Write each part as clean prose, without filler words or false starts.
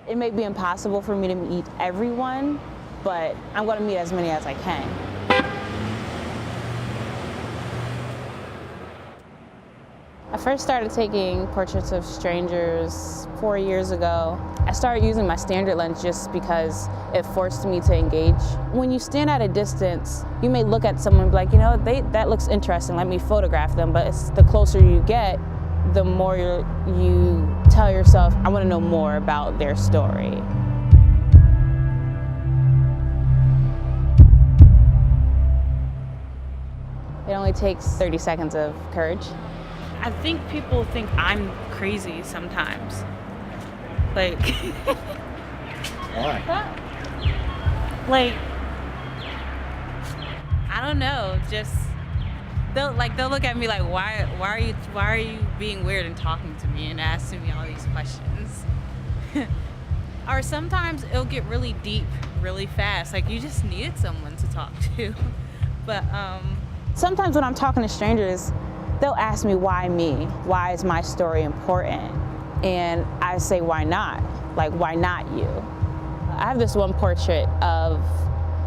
It may be impossible for me to meet everyone, but I'm going to meet as many as I can. I first started taking portraits of strangers 4 years ago. I started using my standard lens just because it forced me to engage. When you stand at a distance, you may look at someone and be like, that looks interesting, let me photograph them, but it's the closer you get, the more you tell yourself, I want to know more about their story. It only takes 30 seconds of courage. I think people think I'm crazy sometimes. Like, Why? like, I don't know, just they'll look at me like, why are you being weird and talking to me and asking me all these questions? Or sometimes it'll get really deep really fast, like you just needed someone to talk to. But sometimes when I'm talking to strangers, they'll ask me, why me? Why is my story important? And I say, why not? Like, why not you? I have this one portrait of,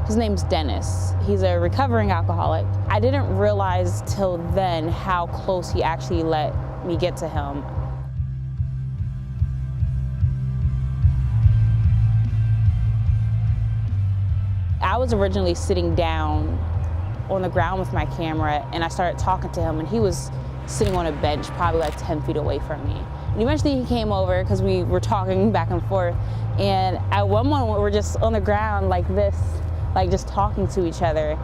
his name's Dennis. He's a recovering alcoholic. I didn't realize till then how close he actually let me get to him. I was originally sitting down on the ground with my camera, and I started talking to him, and he was sitting on a bench probably like 10 feet away from me. And eventually he came over because we were talking back and forth, and at one moment we were just on the ground like this, like just talking to each other.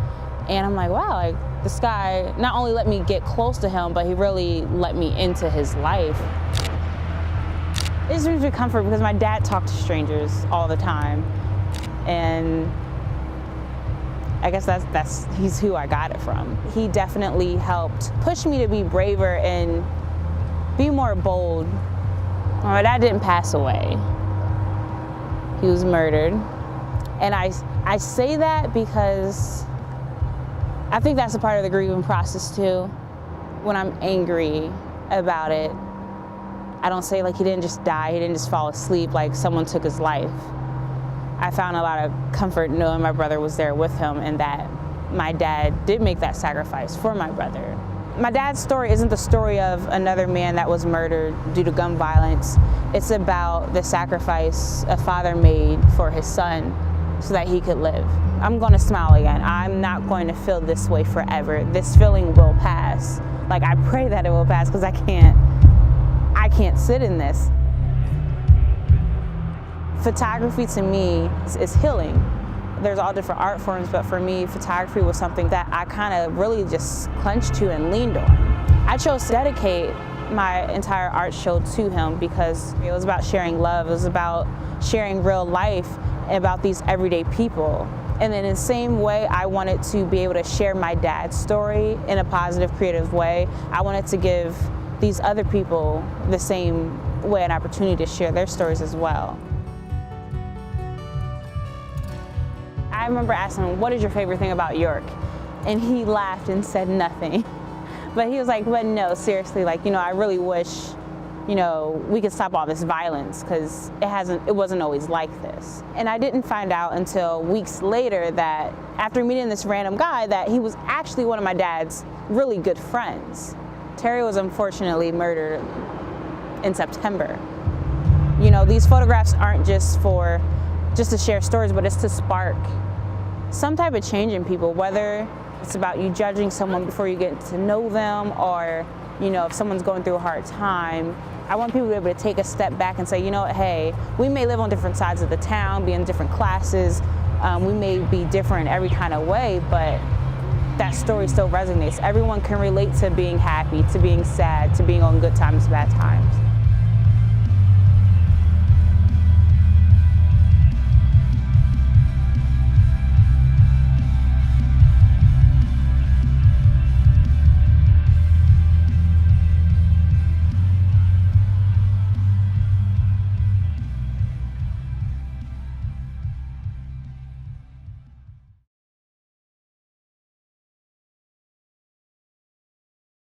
And I'm like, wow, like this guy not only let me get close to him, but he really let me into his life. It just brings me comfort because my dad talked to strangers all the time, and I guess he's who I got it from. He definitely helped push me to be braver and be more bold. My dad didn't pass away. He was murdered. And I say that because I think that's a part of the grieving process too. When I'm angry about it, I don't say like he didn't just die, he didn't just fall asleep, like someone took his life. I found a lot of comfort knowing my brother was there with him and that my dad did make that sacrifice for my brother. My dad's story isn't the story of another man that was murdered due to gun violence. It's about the sacrifice a father made for his son so that he could live. I'm going to smile again. I'm not going to feel this way forever. This feeling will pass. Like, I pray that it will pass because I can't sit in this. Photography to me is healing. There's all different art forms, but for me, photography was something that I kind of really just clutched to and leaned on. I chose to dedicate my entire art show to him because it was about sharing love, it was about sharing real life, and about these everyday people. And in the same way, I wanted to be able to share my dad's story in a positive, creative way. I wanted to give these other people the same way, an opportunity to share their stories as well. I remember asking him, what is your favorite thing about York? And he laughed and said nothing. But he was like, but no, seriously, like, I really wish, we could stop all this violence because it wasn't always like this. And I didn't find out until weeks later that after meeting this random guy that he was actually one of my dad's really good friends. Terry was unfortunately murdered in September. These photographs aren't just to share stories, but it's to spark some type of change in people, whether it's about you judging someone before you get to know them, or if someone's going through a hard time. I want people to be able to take a step back and say, hey, we may live on different sides of the town, be in different classes, we may be different in every kind of way, but that story still resonates. Everyone can relate to being happy, to being sad, to being on good times, bad times.